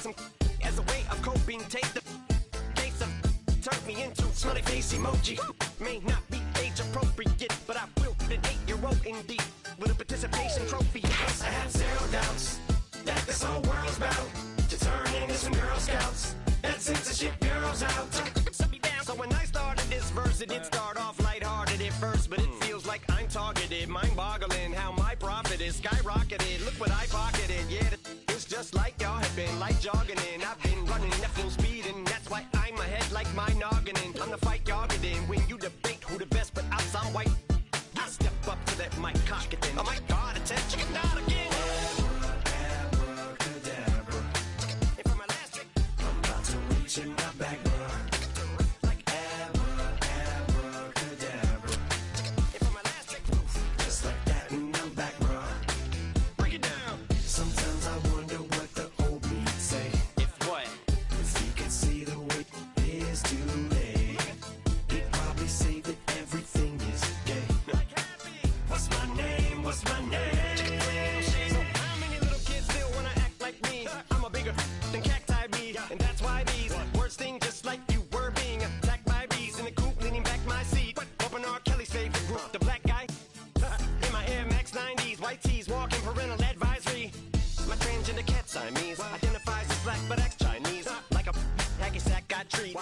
some as a way of coping. Take the case of turn me into smiley face emoji. May not be age appropriate, but I will fit an 8-year-old indeed with a participation trophy. Yes, I have zero doubts that this whole world's about to turn into some Girl Scouts and censorship girls out. So when I started this verse, it did start off lighthearted at first, but it feels like I'm targeted, mind-boggling how my profit is skyrocketed. Look what I pocketed, yeah, it's just like y'all have been, like jogging in. I've been running at full speed, and that's why I'm ahead like my noggin. I'm the fight y'all get in when you debate who the best, but I'm some white. I step up to that mic, cock it then. Oh my God, attention, chicken down again. Abracadabra. And for my last trick, I'm about to reach in my back, bro.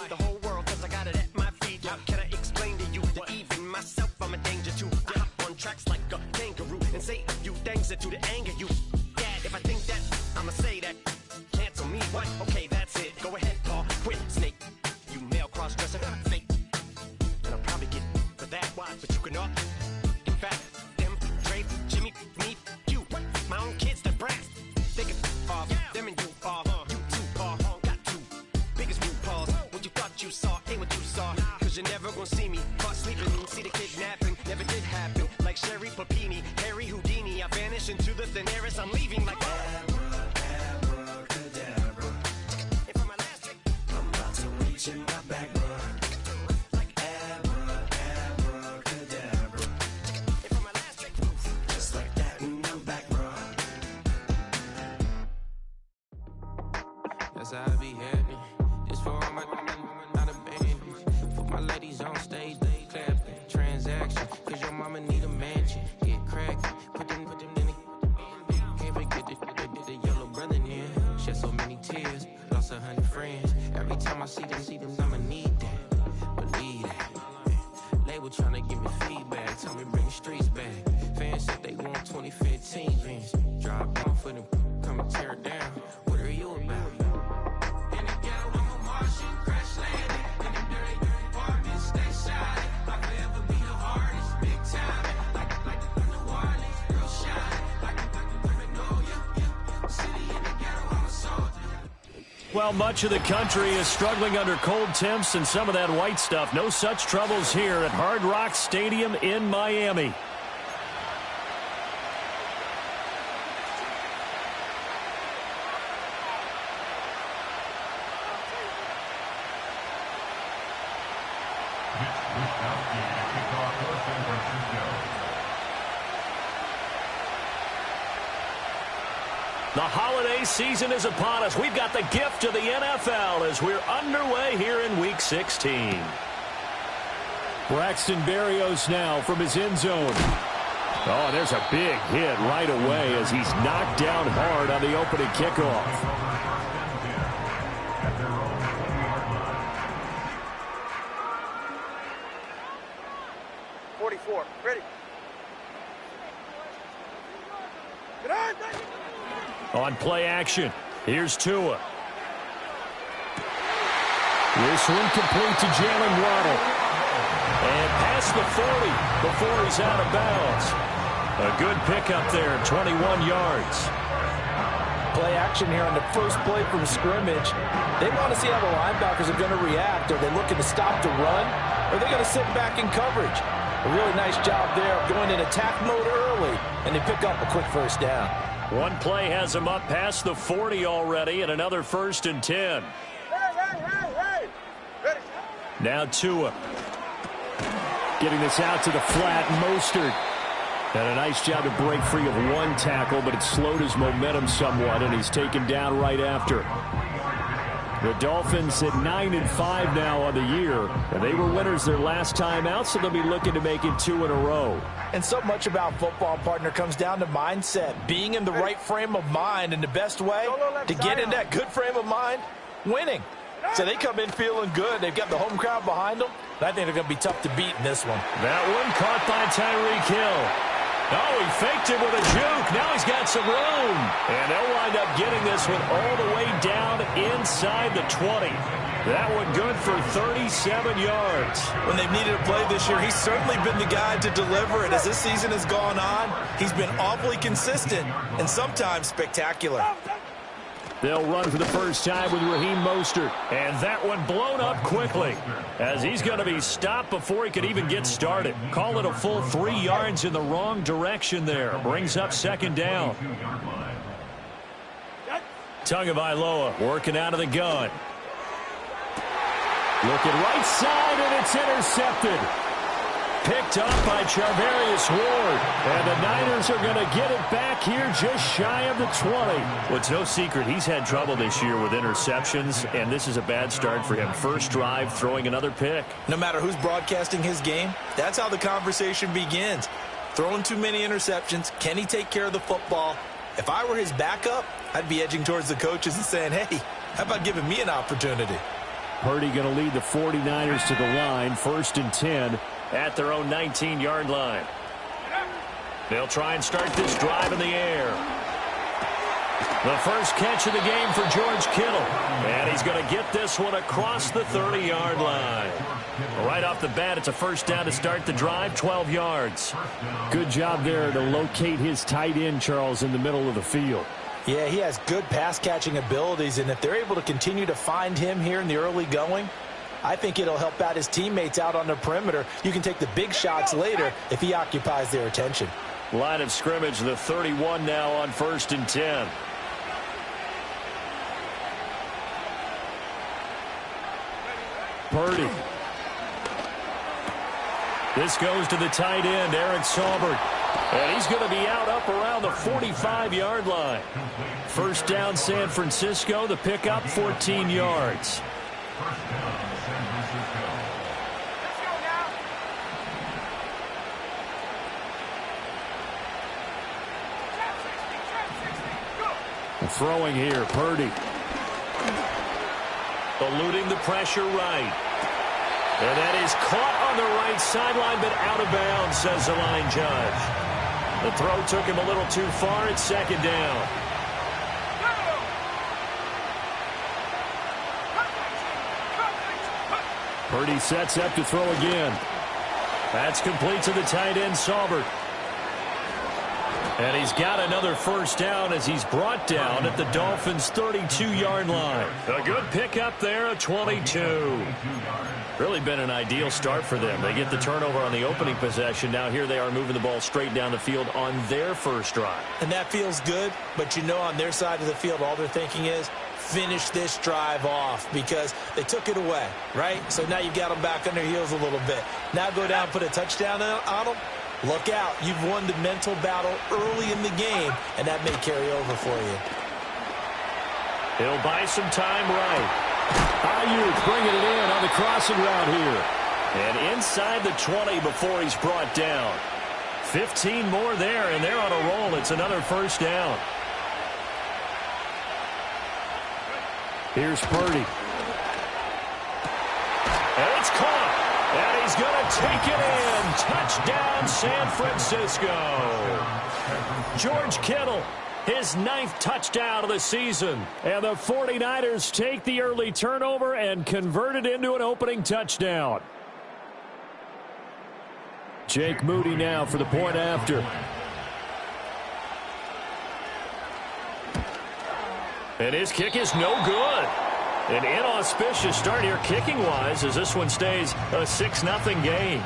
The whole world, cause I got it at my feet. How can I explain to you that even myself I'm a danger to? I hop on tracks like a kangaroo and say a few things that do to anger you. Dad, if I think that, I'ma say that. Cancel me, what? Okay, that's it. Go ahead, Paul, quit, snake. You male cross-dresser, fake. And I'll probably get for that, why? But you can all. In fact, them, Dre, Jimmy, me, you. My own kids, the brass. They can off, them and you off. You too, Paul, got two biggest root paws. You saw ain't what you saw, cause you're never gonna see me caught sleeping, see the kidnapping never did happen. Like Sherry Papini, Harry Houdini, I vanish into the thin air as I'm leaving like abracadabra. And for my last trick, I'm about to reach in my back, bro. Like abracadabra. And for my last trick, just like that, and I'm back, bro. That's how I be happy. This for all my my ladies on stage, they clapping. Transaction, cause your mama need a mansion. Get cracked, put them in the. Can't forget the yellow brother in. Shed so many tears, lost 100 friends. Every time I see them, I'ma need that. Believe that. Label tryna give me feedback, tell me bring the streets back. Fans said they want 2015 Vince. Drop down for them, come and tear it down. What are you about? In the ghetto, I'm a Martian, crash landing. Well, much of the country is struggling under cold temps and some of that white stuff. No such troubles here at Hard Rock Stadium in Miami. The holiday season is upon us. We've got the gift of the NFL as we're underway here in Week 16. Braxton Berrios now from his end zone. Oh, there's a big hit right away as he's knocked down hard on the opening kickoff. 44, ready. Get on! On play action, here's Tua. This one complete to Jalen Waddle. And past the 40 before he's out of bounds. A good pickup there, 21 yards. Play action here on the first play from scrimmage. They want to see how the linebackers are going to react. Are they looking to stop the run? Or are they going to sit back in coverage? A really nice job there of going in attack mode early, and they pick up a quick first down. One play has him up past the 40 already, and another 1st and 10. Hey. Ready. Now Tua. Getting this out to the flat. Mostert. And a nice job to break free of one tackle, but it slowed his momentum somewhat, and he's taken down right after. The Dolphins at 9-5 now on the year, and they were winners their last time out, so they'll be looking to make it 2 in a row. And so much about football, partner, comes down to mindset, being in the right frame of mind, and the best way to get in that good frame of mind, winning. So they come in feeling good. They've got the home crowd behind them, and I think they're going to be tough to beat in this one. That one caught by Tyreek Hill. Oh, he faked it with a juke. Now he's got some room. And they'll wind up getting this one all the way down inside the 20. That one good for 37 yards. When they've needed a play this year, he's certainly been the guy to deliver it. As this season has gone on, he's been awfully consistent and sometimes spectacular. They'll run for the first time with Raheem Mostert. And that one blown up quickly, as he's going to be stopped before he could even get started. Call it a full 3 yards in the wrong direction there. Brings up second down. Tagovailoa working out of the gun. Looking right side, and it's intercepted. Picked up by Charvarius Ward. And the Niners are going to get it back here just shy of the 20. Well, it's no secret he's had trouble this year with interceptions, and this is a bad start for him. First drive, throwing another pick. No matter who's broadcasting his game, that's how the conversation begins. Throwing too many interceptions, can he take care of the football? If I were his backup, I'd be edging towards the coaches and saying, hey, how about giving me an opportunity? Purdy going to lead the 49ers to the line, 1st and 10 at their own 19-yard line. They'll try and start this drive in the air. The first catch of the game for George Kittle. And he's going to get this one across the 30-yard line. Right off the bat, it's a first down to start the drive, 12 yards. Good job there to locate his tight end, Charles, in the middle of the field. Yeah, he has good pass-catching abilities, and if they're able to continue to find him here in the early going, I think it'll help out his teammates out on the perimeter. You can take the big shots later if he occupies their attention. Line of scrimmage, the 31 now on 1st and 10. Purdy. This goes to the tight end, Eric Saubert. And he's going to be out up around the 45-yard line. First down, San Francisco. The pickup, 14 yards. Throwing here, Purdy. Eluding the pressure right. And that is caught on the right sideline, but out of bounds, says the line judge. The throw took him a little too far. It's second down. Purdy sets up to throw again. That's complete to the tight end, Saubert. And he's got another first down as he's brought down at the Dolphins' 32-yard line. A good pickup there at 22. Really been an ideal start for them. They get the turnover on the opening possession. Now here they are moving the ball straight down the field on their first drive. And that feels good, but you know on their side of the field all they're thinking is finish this drive off because they took it away, right? So now you've got them back on their heels a little bit. Now go down and put a touchdown on them. Look out. You've won the mental battle early in the game, and that may carry over for you. He'll buy some time right. Ayuk bringing it in on the crossing route here. And inside the 20 before he's brought down. 15 more there, and they're on a roll. It's another first down. Here's Purdy. And it's caught. And he's going to take it in. Touchdown, San Francisco. George Kittle, his 9th touchdown of the season. And the 49ers take the early turnover and convert it into an opening touchdown. Jake Moody now for the point after. And his kick is no good. An inauspicious start here kicking-wise as this one stays a 6-0 game.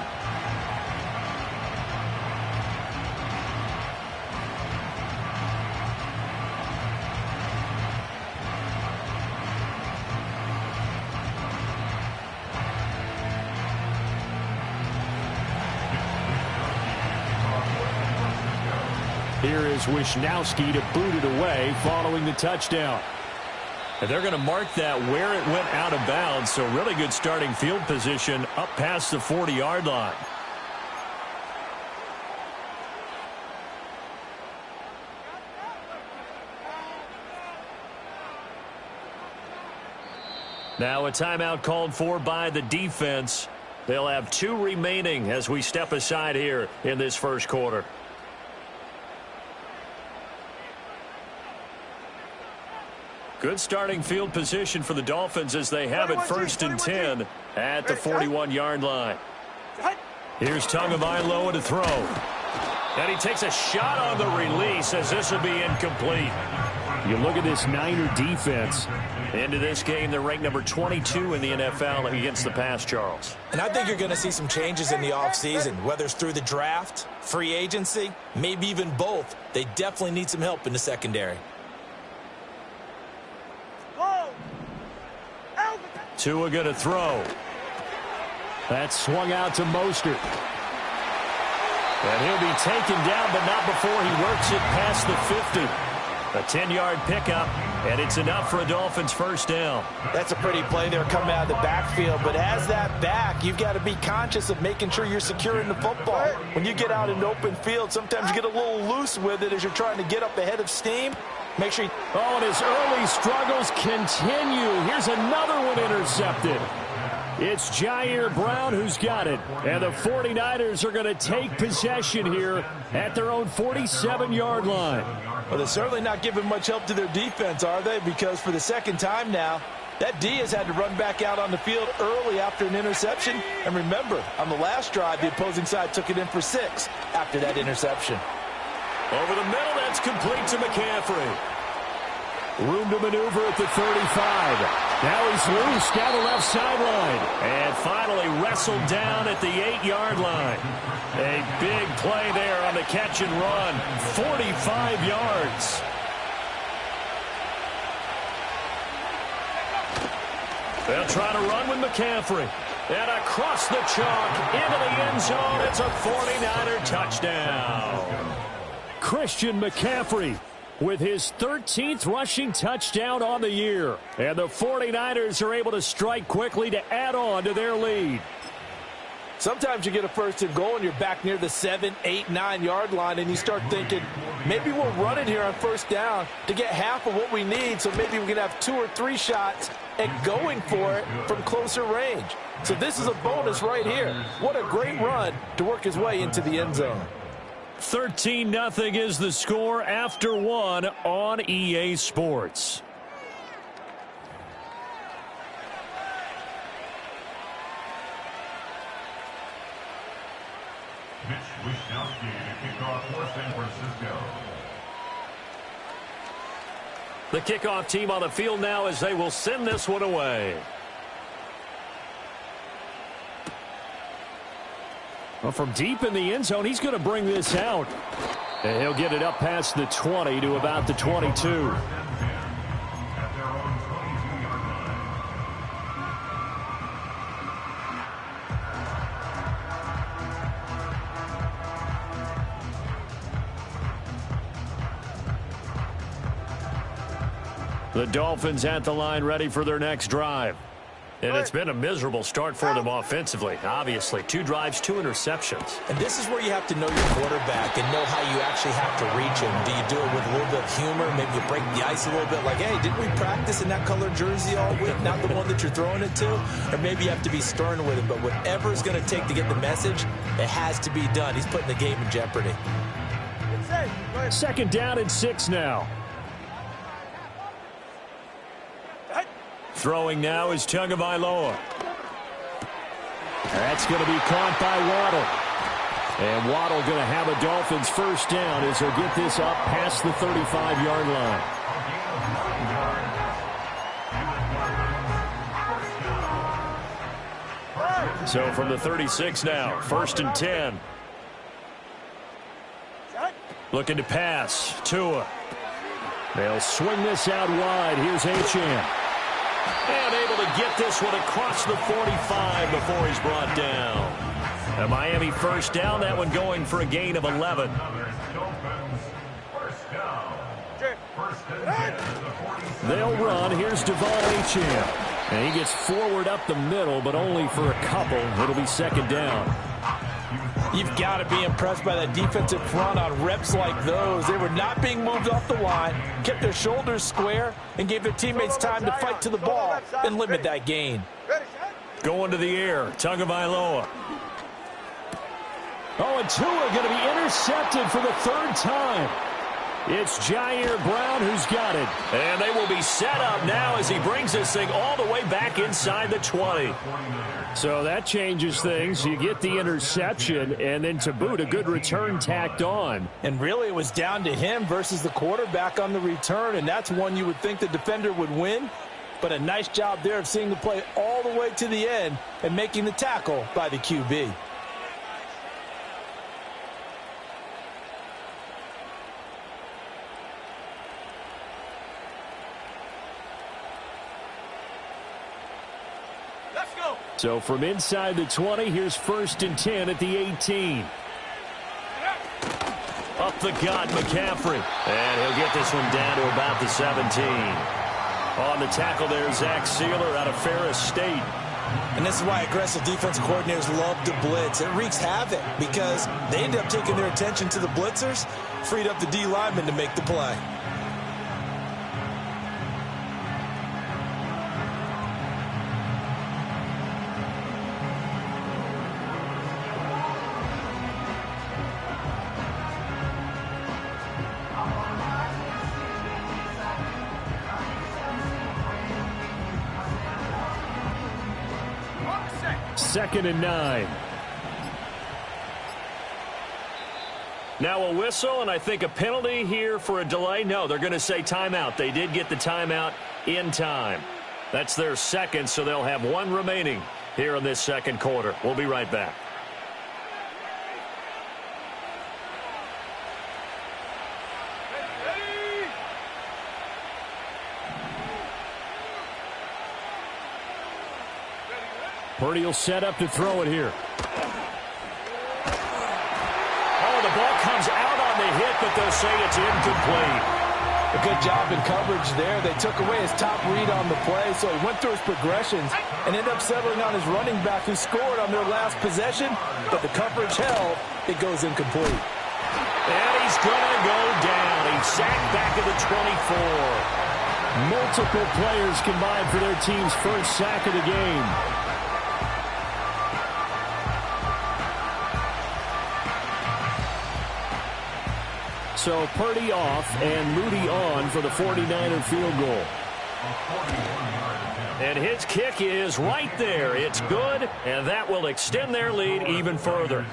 here is Wisnowski to boot it away following the touchdown. And they're going to mark that where it went out of bounds, so really good starting field position up past the 40-yard line. Now a timeout called for by the defense. They'll have 2 remaining as we step aside here in this first quarter. Good starting field position for the Dolphins as they have it 1st and 10 at the 41-yard line. Here's Tagovailoa to throw. And he takes a shot on the release as this will be incomplete. You look at this Niner defense. Into this game, they're ranked number 22 in the NFL against the pass, Charles. And I think you're going to see some changes in the offseason, whether it's through the draft, free agency, maybe even both. They definitely need some help in the secondary. Tua going to throw. That's swung out to Mostert. And he'll be taken down, but not before he works it past the 50. A 10-yard pickup, and it's enough for a Dolphins first down. That's a pretty play there coming out of the backfield, but as that back, you've got to be conscious of making sure you're securing the football. When you get out in open field, sometimes you get a little loose with it as you're trying to get up ahead of steam. Make sure you... Oh, and his early struggles continue. Here's another one intercepted. It's Jair Brown who's got it. And the 49ers are going to take possession here at their own 47-yard line. Well, they're certainly not giving much help to their defense, are they? Because for the second time now, that D has had to run back out on the field early after an interception. And remember, on the last drive, the opposing side took it in for 6 after that interception. Over the middle, that's complete to McCaffrey. Room to maneuver at the 35. Now he's loose down the left sideline. And finally wrestled down at the 8-yard line. A big play there on the catch and run. 45 yards. They'll try to run with McCaffrey. And across the chalk into the end zone. It's a 49er touchdown. Christian McCaffrey with his 13th rushing touchdown on the year. And the 49ers are able to strike quickly to add on to their lead. Sometimes you get a first and goal and you're back near the 7, 8, 9-yard line and you start thinking, maybe we'll run it here on first down to get half of what we need, so maybe we can have 2 or 3 shots at going for it from closer range. So this is a bonus right here. What a great run to work his way into the end zone. 13-0 is the score after 1 on EA Sports. Mitch Wisnowski to kick off for San Francisco. The kickoff team on the field now as they will send this one away. Well, from deep in the end zone, he's going to bring this out. And he'll get it up past the 20 to about the 22. The Dolphins at the line ready for their next drive. And it's been a miserable start for them offensively. Obviously, 2 drives, 2 interceptions. And this is where you have to know your quarterback and know how you actually have to reach him. Do you do it with a little bit of humor? Maybe you break the ice a little bit like, hey, didn't we practice in that colored jersey all week? Not the one that you're throwing it to? Or maybe you have to be stern with him. But whatever it's going to take to get the message, it has to be done. He's putting the game in jeopardy. 2nd down and 6 now. Throwing now is Tagovailoa. That's going to be caught by Waddle. And Waddle going to have a Dolphins first down as he'll get this up past the 35-yard line. So from the 36 now, 1st and 10. Looking to pass. Tua. They'll swing this out wide. Here's Achane. And able to get this one across the 45 before he's brought down. A Miami first down, that one going for a gain of 11. They'll run. Here's Devon Acham. And he gets forward up the middle, but only for a couple. It'll be second down. You've got to be impressed by that defensive front on reps like those. They were not being moved off the line, kept their shoulders square, and gave their teammates time to fight to the ball and limit that gain. Going to the air, Tagovailoa. Oh, and Tua going to be intercepted for the third time. It's Jair Brown who's got it. And they will be set up now as he brings this thing all the way back inside the 20. So that changes things. You get the interception, and then to boot, a good return tacked on. And really, it was down to him versus the quarterback on the return, and that's one you would think the defender would win. But a nice job there of seeing the play all the way to the end and making the tackle by the QB. So from inside the 20, here's 1st and 10 at the 18. Up the gut, McCaffrey. And he'll get this one down to about the 17. On the tackle there, Zach Sealer out of Ferris State. And this is why aggressive defense coordinators love to blitz. It wreaks havoc because they end up taking their attention to the blitzers, freed up the D lineman to make the play. Second and 9. Now a whistle, and I think a penalty here for a delay. No, they're going to say timeout. They did get the timeout in time. That's their second, so they'll have one remaining here in this second quarter. We'll be right back. Purdy will set up to throw it here. Oh, the ball comes out on the hit, but they'll say it's incomplete. A good job in coverage there. They took away his top read on the play, so he went through his progressions and ended up settling on his running back who scored on their last possession, but the coverage held. It goes incomplete. And he's going to go down. He's sacked back at the 24. Multiple players combined for their team's first sack of the game. So Purdy off and Moody on for the 49er field goal. And his kick is right there. It's good, and that will extend their lead even further.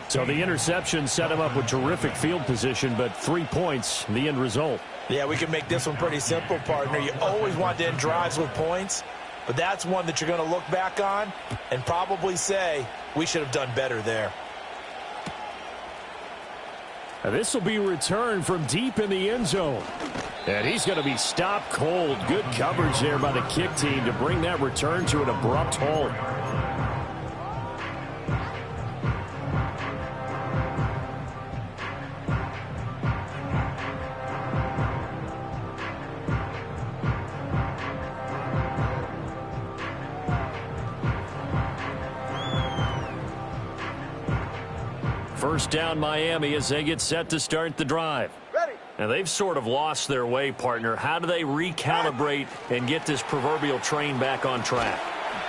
So the interception set him up with terrific field position, but 3 points, the end result. Yeah, we can make this one pretty simple, partner. You always want to end drives with points, but that's one that you're going to look back on and probably say, we should have done better there. And this will be returned from deep in the end zone. And he's going to be stopped cold. Good coverage there by the kick team to bring that return to an abrupt halt. First down Miami as they get set to start the drive. Ready. And they've sort of lost their way, partner. How do they recalibrate and get this proverbial train back on track?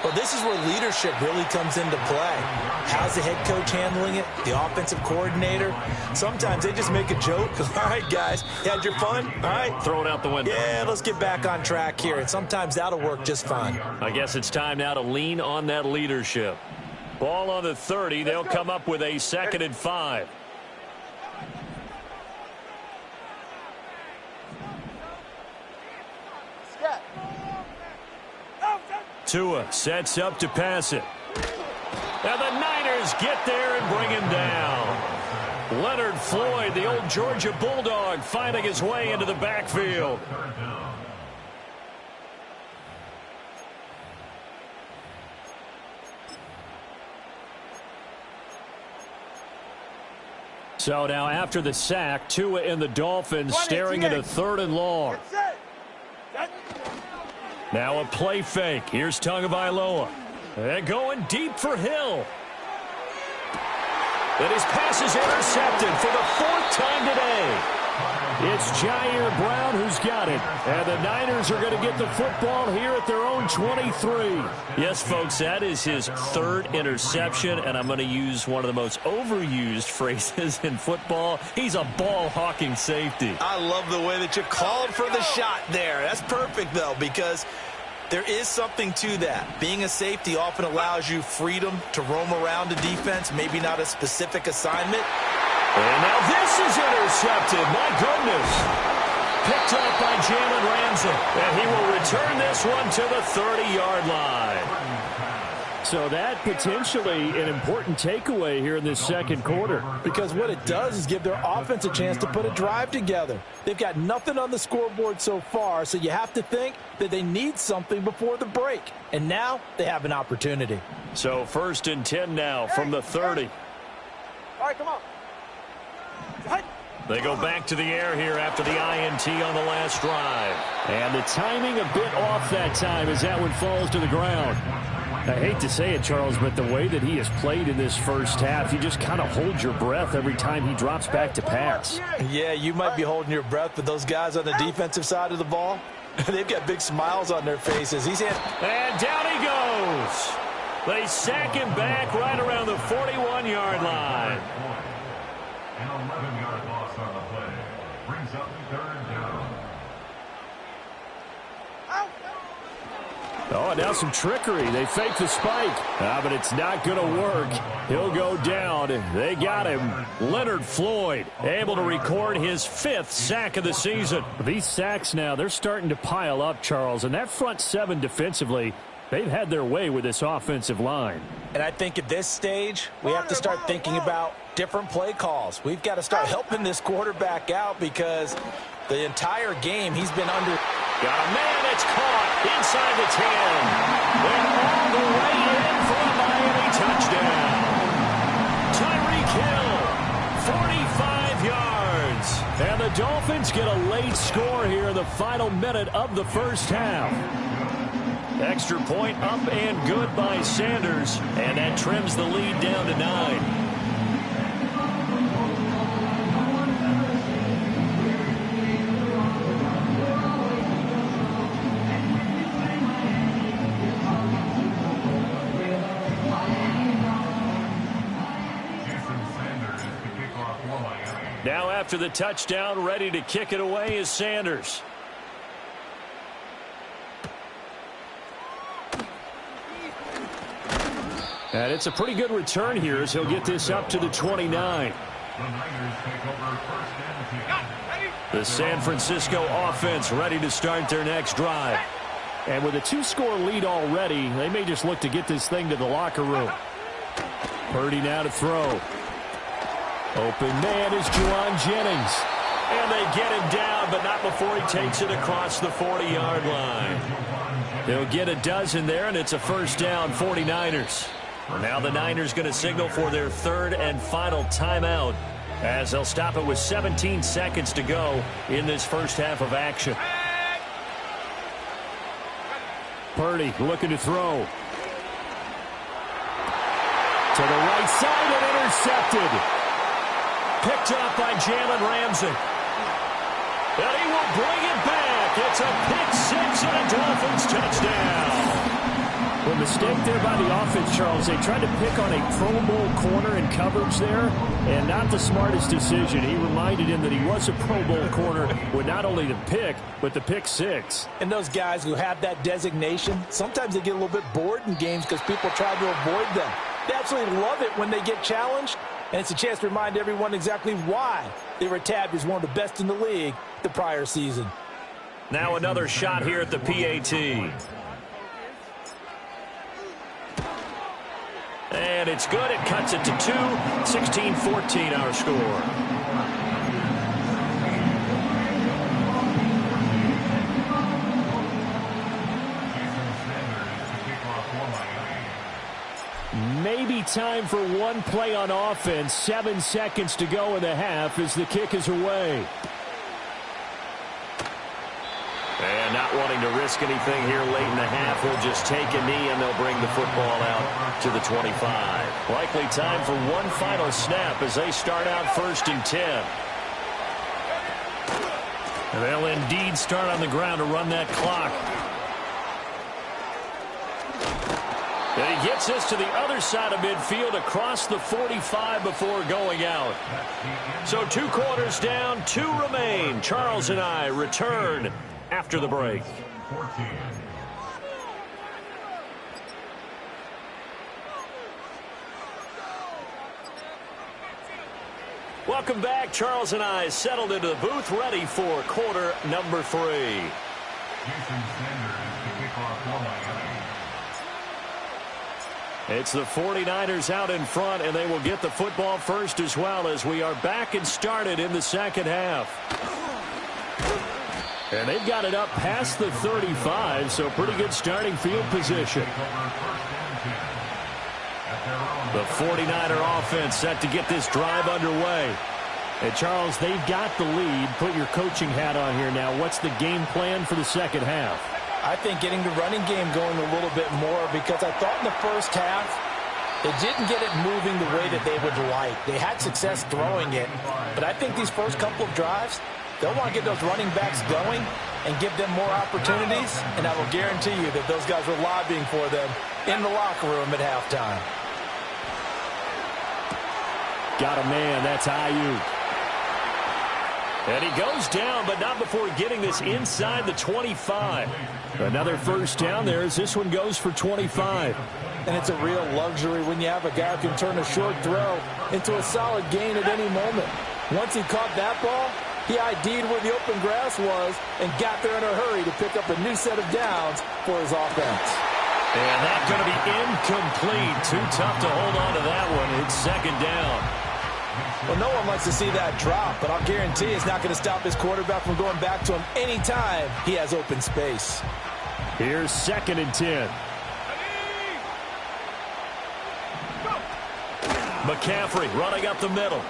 Well, this is where leadership really comes into play. How's the head coach handling it? The offensive coordinator? Sometimes they just make a joke. All right, guys, you had your fun? All right. Throw it out the window. Yeah, let's get back on track here. And sometimes that'll work just fine. I guess it's time now to lean on that leadership. Ball on the 30. They'll come up with a 2nd and 5. Tua sets up to pass it. And the Niners get there and bring him down. Leonard Floyd, the old Georgia Bulldog, finding his way into the backfield. So now after the sack, Tua and the Dolphins staring at a 3rd and long. Now a play fake. Here's Tagovailoa. And going deep for Hill. And his pass is intercepted for the 4th time today. It's Jair Brown who's got it. And the Niners are going to get the football here at their own 23. Yes, folks, that is his 3rd interception, and I'm going to use one of the most overused phrases in football. He's a ball-hawking safety. I love the way that you called for the shot there. That's perfect, though, because there is something to that. Being a safety often allows you freedom to roam around the defense, maybe not a specific assignment. And now this is intercepted. My goodness. Picked up by Jalen Ramsey. And he will return this one to the 30-yard line. So that potentially an important takeaway here in this second quarter. Because what it does is give their offense a chance to put a drive together. They've got nothing on the scoreboard so far, so you have to think that they need something before the break. And now they have an opportunity. So 1st and 10 now from the 30. All right, come on. They go back to the air here after the INT on the last drive. And the timing a bit off that time as that one falls to the ground. I hate to say it, Charles, but the way that he has played in this first half, you just kind of hold your breath every time he drops back to pass. Yeah, you might be holding your breath, but those guys on the defensive side of the ball, they've got big smiles on their faces. He's in. And down he goes. They sack him back right around the 41-yard line. An 11-yard loss on the play. Brings up 3rd down. Oh, and now some trickery. They fake the spike. But it's not going to work. He'll go down. They got him. Leonard Floyd able to record his 5th sack of the season. These sacks now, they're starting to pile up, Charles. And that front 7 defensively, they've had their way with this offensive line. And I think at this stage, we have to start thinking about different play calls. We've got to start helping this quarterback out because the entire game he's been under. Got a man, it's caught inside the 10. And all the way in for a Miami touchdown. Tyreek Hill, 45 yards. And the Dolphins get a late score here in the final minute of the first half. Extra point up and good by Sanders. And that trims the lead down to 9. Now after the touchdown, ready to kick it away is Sanders. And it's a pretty good return here as he'll get this up to the 29. The San Francisco offense ready to start their next drive. And with a 2-score lead already, they may just look to get this thing to the locker room. Purdy now to throw. Open man is Juwan Jennings. And they get him down, but not before he takes it across the 40-yard line. They'll get a dozen there, and it's a 1st down, 49ers. Now the Niners going to signal for their 3rd and final timeout as they'll stop it with 17 seconds to go in this first half of action. Purdy looking to throw. To the right side and intercepted. Picked up by Jalen Ramsey. And he will bring it back. It's a pick-6 and a Dolphins touchdown. The mistake there by the offense, Charles, they tried to pick on a Pro Bowl corner in coverage there, and not the smartest decision. He reminded him that he was a Pro Bowl corner with not only the pick, but the pick-6. And those guys who have that designation, sometimes they get a little bit bored in games because people try to avoid them. They absolutely love it when they get challenged, and it's a chance to remind everyone exactly why they were tabbed as one of the best in the league the prior season. Now another shot here at the PAT. And it's good. It cuts it to 2. 16-14 our score. Maybe be time for one play on offense. 7 seconds to go in the half as the kick is away. And not wanting to risk anything here late in the half, he'll just take a knee and they'll bring the football out to the 25. Likely time for one final snap as they start out 1st and 10. And they'll indeed start on the ground to run that clock. And he gets this to the other side of midfield across the 45 before going out. So 2 quarters down, 2 remain. Charles and I return after the break. Welcome back. Charles and I settled into the booth, ready for quarter number 3. It's the 49ers out in front, and they will get the football first as well as we are back and started in the second half. And they've got it up past the 35, so pretty good starting field position. The 49er offense set to get this drive underway. And Charles, they've got the lead. Put your coaching hat on here now. What's the game plan for the second half? I think getting the running game going a little bit more, because I thought in the first half they didn't get it moving the way that they would like. They had success throwing it, but I think these first couple of drives, they'll want to get those running backs going and give them more opportunities, and I will guarantee you that those guys were lobbying for them in the locker room at halftime. Got a man. That's Ayuk. And he goes down, but not before getting this inside the 25. Another first down there as this one goes for 25. And it's a real luxury when you have a guy who can turn a short throw into a solid gain at any moment. Once he caught that ball, he ID'd where the open grass was and got there in a hurry to pick up a new set of downs for his offense. And that's going to be incomplete. Too tough to hold on to that one. It's second down. Well, no one likes to see that drop, but I'll guarantee it's not going to stop his quarterback from going back to him anytime he has open space. Here's 2nd and 10. McCaffrey running up the middle.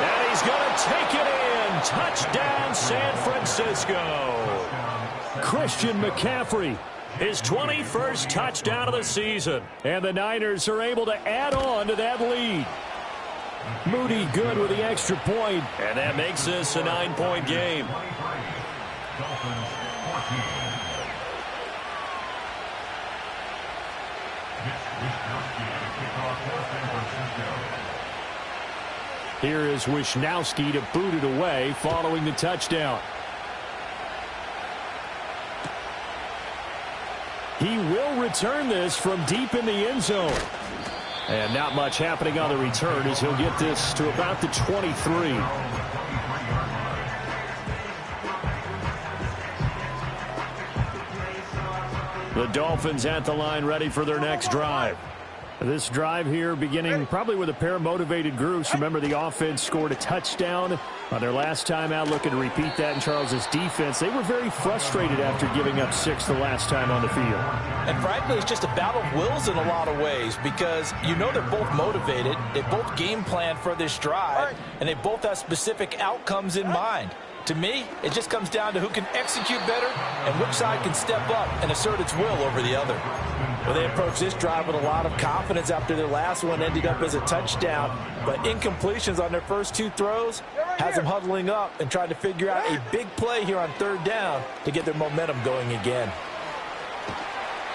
And he's going to take it in. Touchdown, San Francisco. Christian McCaffrey, his 21st touchdown of the season. And the Niners are able to add on to that lead. Moody good with the extra point. And that makes this a 9-point game. Here is Wisnowski to boot it away following the touchdown. He will return this from deep in the end zone. And not much happening on the return as he'll get this to about the 23. The Dolphins at the line ready for their next drive. This drive here beginning probably with a pair of motivated groups. Remember, the offense scored a touchdown on their last time out. Looking to repeat that in Charles's defense. They were very frustrated after giving up 6 the last time on the field. And frankly, it's just a battle of wills in a lot of ways, because you know they're both motivated. They both game plan for this drive, and they both have specific outcomes in mind. To me, it just comes down to who can execute better and which side can step up and assert its will over the other. Well, they approached this drive with a lot of confidence after their last one ended up as a touchdown. But incompletions on their first 2 throws has them huddling up and trying to figure out a big play here on 3rd down to get their momentum going again.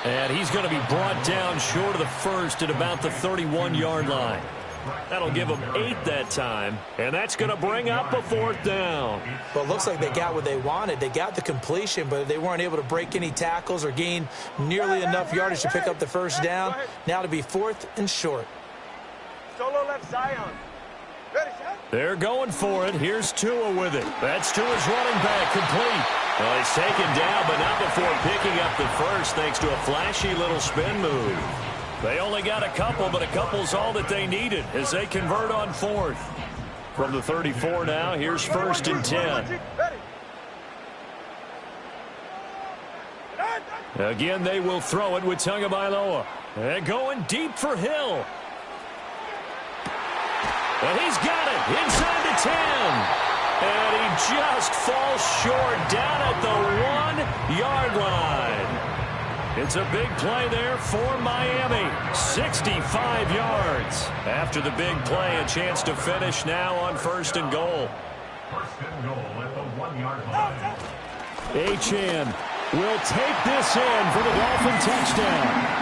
And he's going to be brought down short of the first at about the 31-yard line. That'll give them 8 that time, and that's going to bring up a 4th down. Well, it looks like they got what they wanted. They got the completion, but they weren't able to break any tackles or gain nearly enough yardage to pick up the first down. Now to be 4th and short. Solo left Zion. Ready, set? They're going for it. Here's Tua with it. That's Tua's running back, complete. Well, he's taken down, but not before picking up the first thanks to a flashy little spin move. They only got a couple, but a couple's all that they needed as they convert on 4th. From the 34 now, here's 1st and 10. Again, they will throw it with Tagovailoa. And going deep for Hill. And he's got it inside the 10. And he just falls short down at the 1-yard line. It's a big play there for Miami. 65 yards. After the big play, a chance to finish now on 1st and goal. 1st and goal at the 1-yard line. Achane will take this in for the Dolphin touchdown.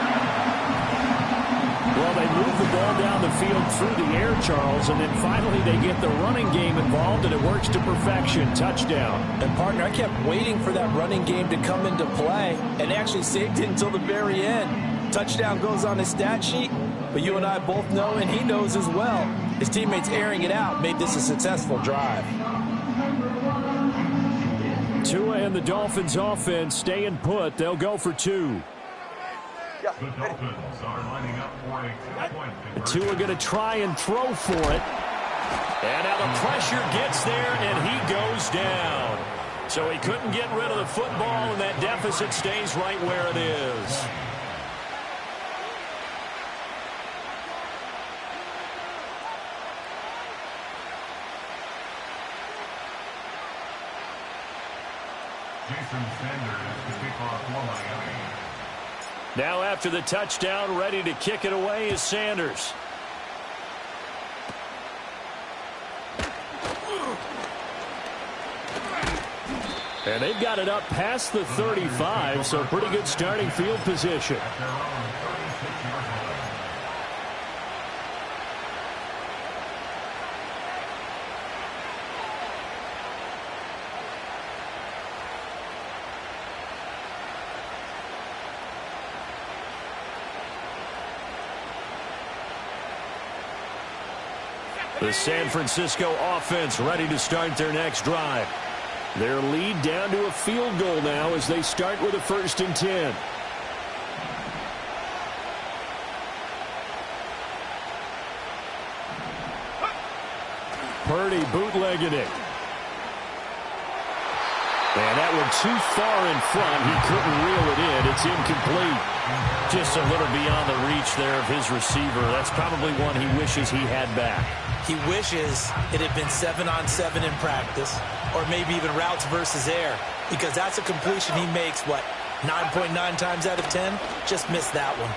Well, they move the ball down the field through the air, Charles, and then finally they get the running game involved, and it works to perfection. Touchdown. And, partner, I kept waiting for that running game to come into play and actually saved it until the very end. Touchdown goes on his stat sheet, but you and I both know, and he knows as well, his teammates airing it out made this a successful drive. Tua and the Dolphins offense staying put. They'll go for 2. The Dolphins are lining up for a 2-point conversion. Tua going to try and throw for it. And now the pressure gets there, and he goes down. So he couldn't get rid of the football, and that deficit stays right where it is. Jason Sanders to kick off for Miami. Now after the touchdown, ready to kick it away is Sanders. And they've got it up past the 35, so pretty good starting field position. At their own 36-yard line. The San Francisco offense ready to start their next drive. Their lead down to a field goal now as they start with a 1st and 10. Purdy bootlegging it. And that one too far in front. He couldn't reel it in. It's incomplete. Just a little beyond the reach there of his receiver. That's probably one he wishes he had back. He wishes it had been 7-on-7 in practice, or maybe even routes versus air, because that's a completion he makes, 9.9 times out of 10? Just missed that one.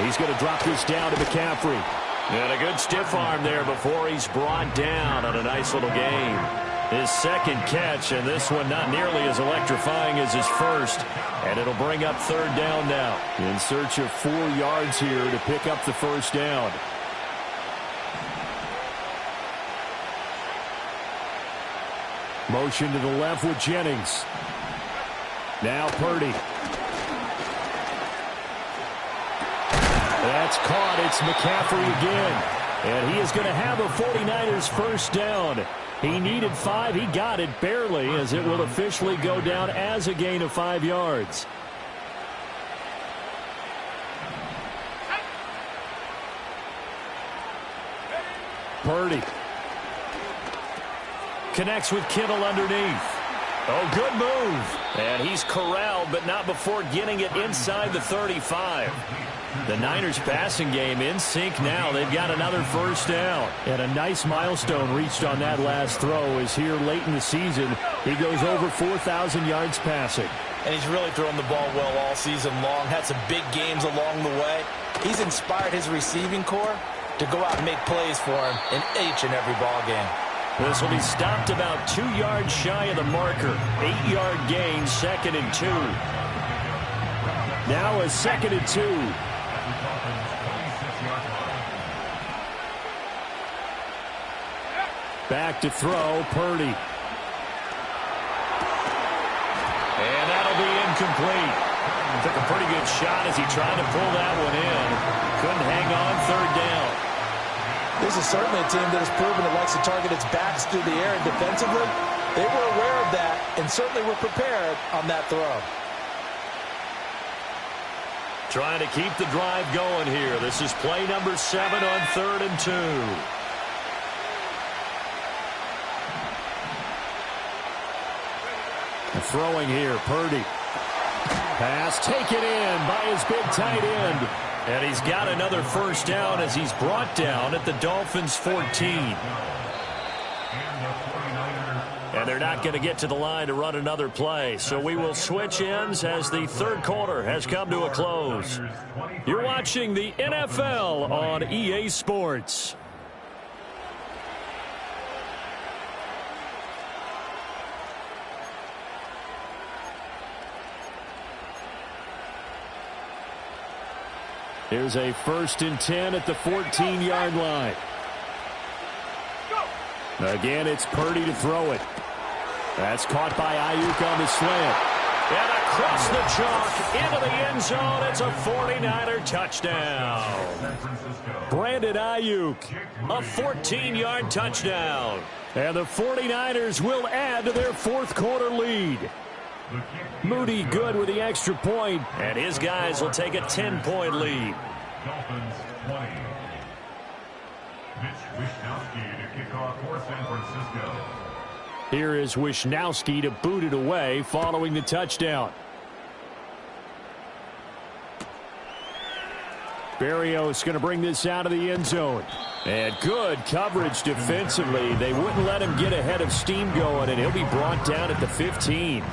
He's going to drop this down to McCaffrey. And a good stiff arm there before he's brought down on a nice little gain. His second catch, and this one not nearly as electrifying as his first. And it'll bring up 3rd down now. In search of 4 yards here to pick up the 1st down. Motion to the left with Jennings. Now Purdy. That's caught. It's McCaffrey again. And he is going to have a 49ers 1st down. He needed 5. He got it barely, as it will officially go down as a gain of 5 yards. Purdy connects with Kittle underneath. Oh, good move. And he's corralled, but not before getting it inside the 35. The Niners passing game in sync now. They've got another 1st down. And a nice milestone reached on that last throw is here late in the season. He goes over 4,000 yards passing. And he's really thrown the ball well all season long. Had some big games along the way. He's inspired his receiving corps to go out and make plays for him in each and every ball game. This will be stopped about 2 yards shy of the marker. 8-yard gain, 2nd and 2. Now a 2nd and 2. Back to throw, Purdy. And that'll be incomplete. Took a pretty good shot as he tried to pull that one in. Couldn't hang on, 3rd down. This is certainly a team that has proven it likes to target its backs through the air, and defensively, they were aware of that and certainly were prepared on that throw. Trying to keep the drive going here. This is play number 7 on 3rd and 2. Throwing here, Purdy. Pass taken in by his big tight end. And he's got another first down as he's brought down at the Dolphins' 14. And they're not going to get to the line to run another play. So we will switch ends as the third quarter has come to a close. You're watching the NFL on EA Sports. Here's a 1st and 10 at the 14-yard line. Again, it's Purdy to throw it. That's caught by Ayuk on the slant. And across the chalk into the end zone. It's a 49er touchdown. Brandon Ayuk, a 14-yard touchdown. And the 49ers will add to their fourth quarter lead. Moody good with the extra point, and his guys will take a 10-point lead. Dolphins 20. Mitch Wishnowsky to kick off for San Francisco. Here is Wishnowsky to boot it away following the touchdown. Berrios going to bring this out of the end zone. And good coverage defensively. They wouldn't let him get ahead of steam going, and he'll be brought down at the 15.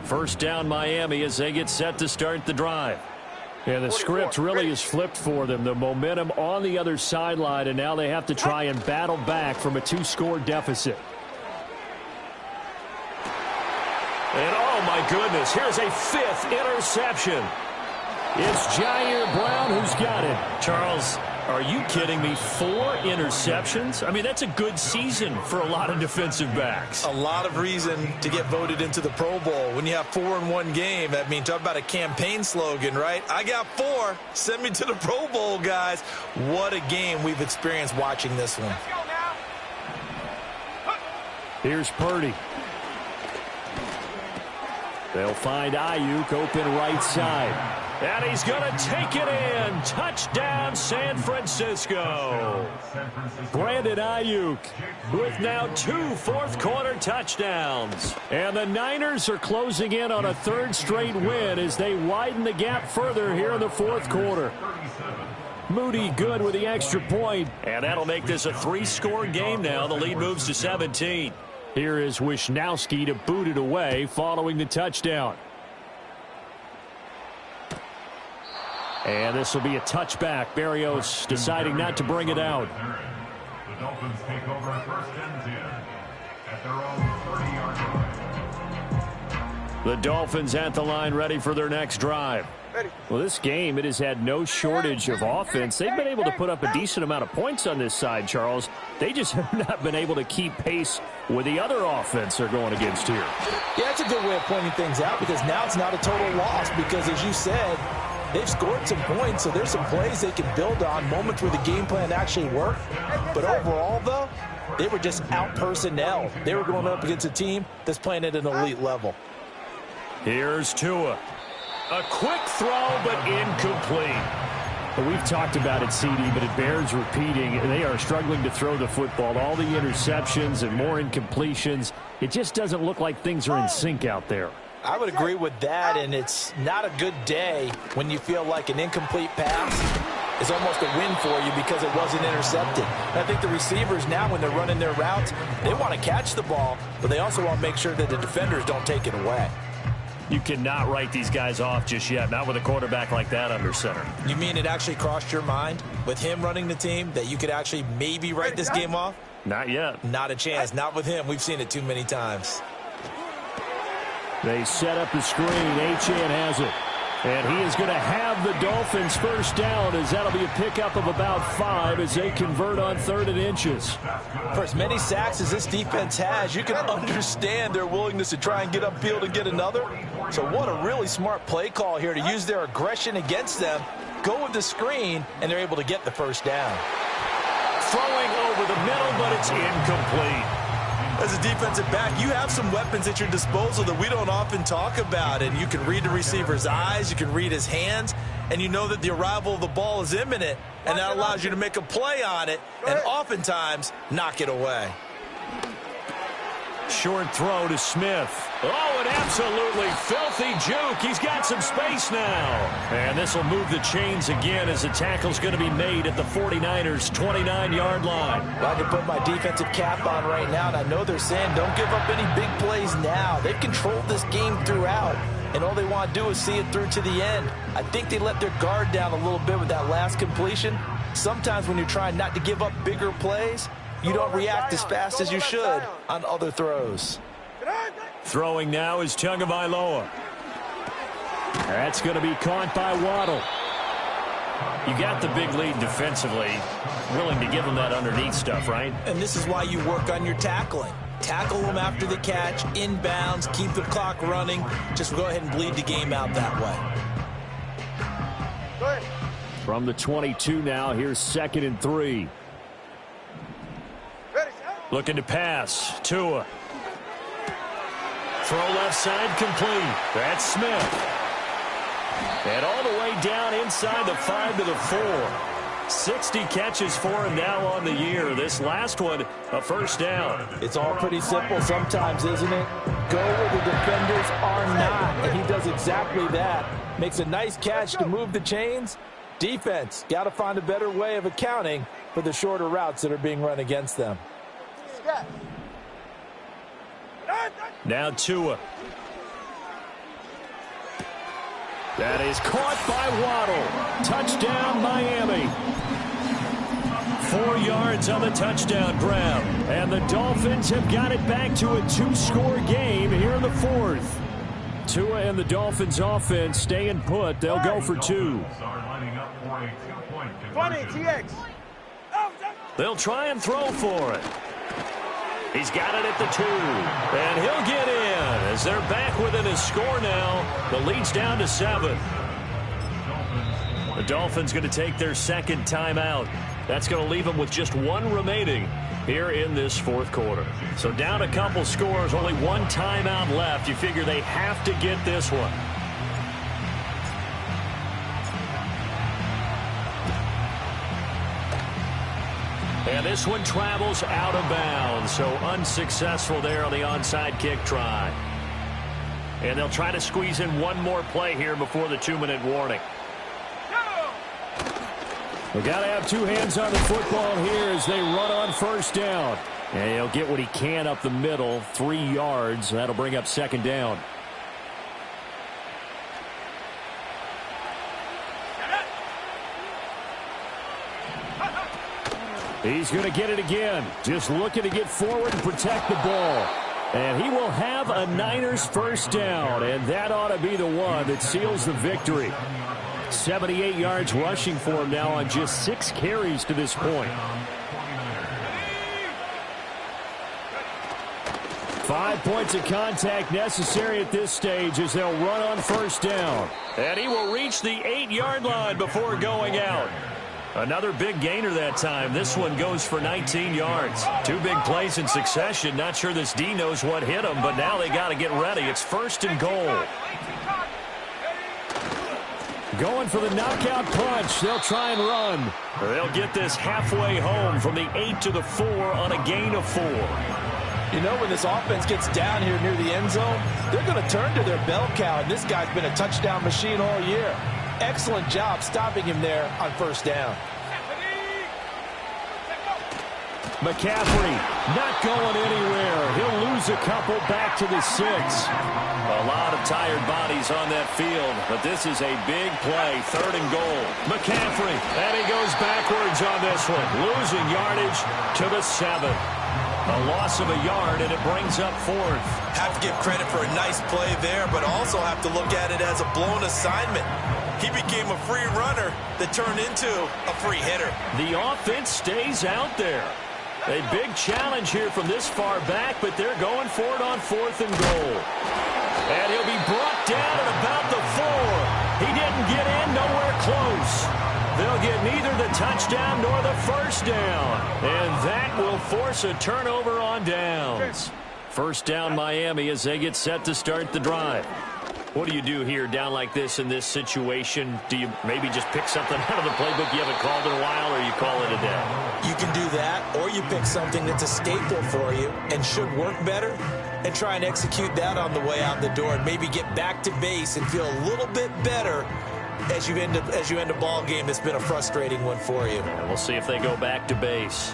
First down Miami as they get set to start the drive. And the script really is flipped for them. The momentum on the other sideline, and now they have to try and battle back from a 2-score deficit. And oh my goodness, here's a 5th interception. It's Jair Brown who's got it. Charles, are you kidding me? 4 interceptions? I mean, that's a good season for a lot of defensive backs. A lot of reason to get voted into the Pro Bowl. When you have 4 in one game, that means talk about a campaign slogan, right? I got 4. Send me to the Pro Bowl, guys. What a game we've experienced watching this one. Here's Purdy. They'll find Ayuk open right side. And he's going to take it in. Touchdown, San Francisco. Brandon Ayuk with now 2 fourth-quarter touchdowns. And the Niners are closing in on a 3rd straight win as they widen the gap further here in the fourth quarter. Moody good with the extra point. And that'll make this a 3-score game now. The lead moves to 17. Here is Wishnowsky to boot it away following the touchdown. And this will be a touchback. Berrios deciding not to bring it out. The Dolphins take over 1st and 10 at their own 30-yard line. The Dolphins at the line ready for their next drive. Well, this game, it has had no shortage of offense. They've been able to put up a decent amount of points on this side, Charles. They just have not been able to keep pace with the other offense they're going against here. Yeah, that's a good way of pointing things out because now it's not a total loss because, as you said, they've scored some points, so there's some plays they can build on, moments where the game plan actually worked. But overall, though, they were just out-personnel. They were going up against a team that's playing at an elite level. Here's Tua. A quick throw, but incomplete. Well, we've talked about it, CD, but it bears repeating. They are struggling to throw the football. All the interceptions and more incompletions. It just doesn't look like things are in sync out there. I would agree with that, and it's not a good day when you feel like an incomplete pass is almost a win for you because it wasn't intercepted. And I think the receivers now, when they're running their routes, they want to catch the ball, but they also want to make sure that the defenders don't take it away. You cannot write these guys off just yet, not with a quarterback like that under center. You mean it actually crossed your mind with him running the team that you could actually maybe write this game off? Not yet. Not a chance. Not with him. We've seen it too many times. They set up the screen. Achane has it. And he is going to have the Dolphins first down as that'll be a pickup of about 5 as they convert on 3rd and inches. For as many sacks as this defense has, you can understand their willingness to try and get upfield and get another. So what a really smart play call here to use their aggression against them, go with the screen, and they're able to get the first down. Throwing over the middle, but it's incomplete. As a defensive back, you have some weapons at your disposal that we don't often talk about. And you can read the receiver's eyes, you can read his hands, and you know that the arrival of the ball is imminent, and that allows you to make a play on it and oftentimes knock it away. Short throw to Smith. Oh, an absolutely filthy juke. He's got some space now. And this will move the chains again as the tackle's going to be made at the 49ers' 29-yard line. Well, I can put my defensive cap on right now, and I know they're saying don't give up any big plays now. They've controlled this game throughout, and all they want to do is see it through to the end. I think they let their guard down a little bit with that last completion. Sometimes when you're trying not to give up bigger plays, you don't react as fast as you should on other throws. Throwing now is Tagovailoa. That's going to be caught by Waddle. You got the big lead defensively. Willing to give them that underneath stuff, right? And this is why you work on your tackling. Tackle them after the catch, inbounds, keep the clock running. Just go ahead and bleed the game out that way. From the 22 now, here's 2nd and 3. Looking to pass. Tua. Throw left side complete. That's Smith. And all the way down inside the 5 to the 4. 60 catches for him now on the year. This last one, a first down. It's all pretty simple sometimes, isn't it? Go where the defenders are not. And he does exactly that. Makes a nice catch to move the chains. Defense, got to find a better way of accounting for the shorter routes that are being run against them. Now Tua. That is caught by Waddle. Touchdown, Miami. 4 yards on the touchdown grab. And the Dolphins have got it back to a 2-score game here in the 4th. Tua and the Dolphins offense staying put. They'll go for 2. 20, TX. They'll try and throw for it. He's got it at the 2. And he'll get in as they're back within a score now. The lead's down to 7. The Dolphins going to take their second timeout. That's going to leave them with just 1 remaining here in this 4th quarter. So down a couple scores, only 1 timeout left. You figure they have to get this one. And this one travels out of bounds, so unsuccessful there on the onside kick try. And they'll try to squeeze in 1 more play here before the 2-minute warning. We got to have 2 hands on the football here as they run on first down. And he'll get what he can up the middle, 3 yards. That'll bring up 2nd down. He's going to get it again. Just looking to get forward and protect the ball. And he will have a Niners first down. And that ought to be the one that seals the victory. 78 yards rushing for him now on just 6 carries to this point. 5 points of contact necessary at this stage as they'll run on first down. And he will reach the 8-yard line before going out. Another big gainer that time. This one goes for 19 yards. 2 big plays in succession. Not sure this D knows what hit him, but now they got to get ready. It's 1st and goal. Going for the knockout punch. They'll try and run. They'll get this halfway home from the 8 to the 4 on a gain of 4. You know, when this offense gets down here near the end zone, they're going to turn to their bell cow, and this guy's been a touchdown machine all year. Excellent job stopping him there on first down. McCaffrey not going anywhere. He'll lose a couple back to the 6. A lot of tired bodies on that field, but this is a big play. 3rd and goal. McCaffrey, and he goes backwards on this one. Losing yardage to the 7. A loss of a yard, and it brings up 4th. Have to give credit for a nice play there, but also have to look at it as a blown assignment. He became a free runner that turned into a free hitter. The offense stays out there. A big challenge here from this far back, but they're going for it on 4th and goal. And he'll be brought down at about the 4. He didn't get in, nowhere close. They'll get neither the touchdown nor the first down. And that will force a turnover on downs. First down Miami as they get set to start the drive. What do you do here down like this in this situation? Do you maybe just pick something out of the playbook you haven't called in a while, or you call it a day? You can do that, or you pick something that's a staple for you and should work better and try and execute that on the way out the door and maybe get back to base and feel a little bit better as you end a ball game that's been a frustrating one for you. And we'll see if they go back to base.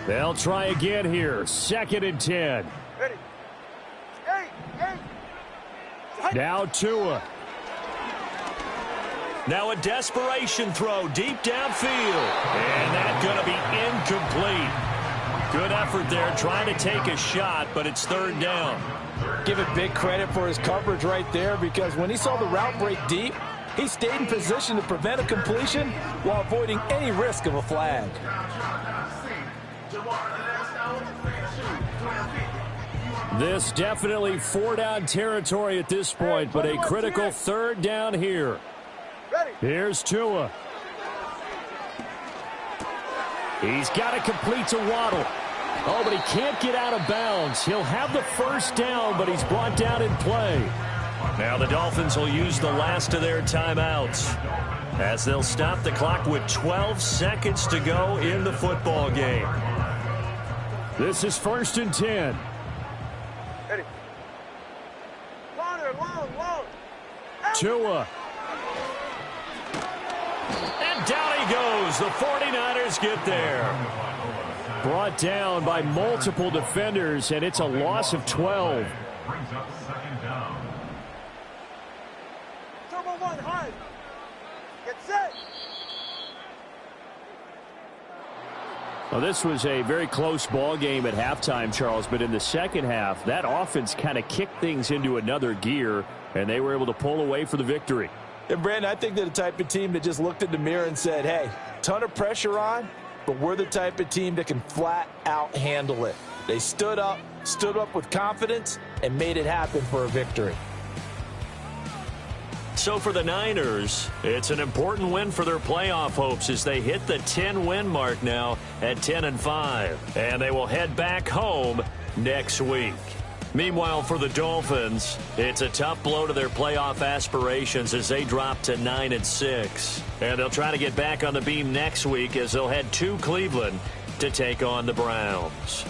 They'll try again here. 2nd and 10. Ready. Hey. Now Tua. Now a desperation throw deep downfield. And that's going to be incomplete. Good effort there trying to take a shot, but it's 3rd down. Give it big credit for his coverage right there, because when he saw the route break deep, he stayed in position to prevent a completion while avoiding any risk of a flag. This definitely 4-down territory at this point, but a critical 3rd down here. Here's Tua. He's got to complete to Waddle. Oh, but he can't get out of bounds. He'll have the first down, but he's brought down in play. Now the Dolphins will use the last of their timeouts as they'll stop the clock with 12 seconds to go in the football game. This is 1st and 10. Ready. Long. Tua. And down he goes. The 49ers get there. Brought down by multiple defenders, and it's a loss of 12. Brings up 2nd down. Turbo 1, high. Get set. Well, this was a very close ball game at halftime, Charles, but in the second half, that offense kind of kicked things into another gear, and they were able to pull away for the victory. And, Brandon, I think they're the type of team that just looked in the mirror and said, hey, ton of pressure on, but we're the type of team that can flat out handle it. They stood up with confidence, and made it happen for a victory. So for the Niners, it's an important win for their playoff hopes as they hit the 10-win mark now at 10-5. And they will head back home next week. Meanwhile, for the Dolphins, it's a tough blow to their playoff aspirations as they drop to 9-6. And they'll try to get back on the beam next week as they'll head to Cleveland to take on the Browns.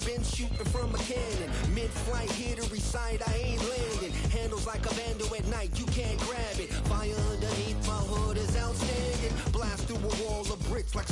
been shooting from a cannon. Mid-flight, here to recite, I ain't landing. Handles like a vandal at night, you can't grab it. Fire underneath my hood is outstanding. Blast through a wall of bricks like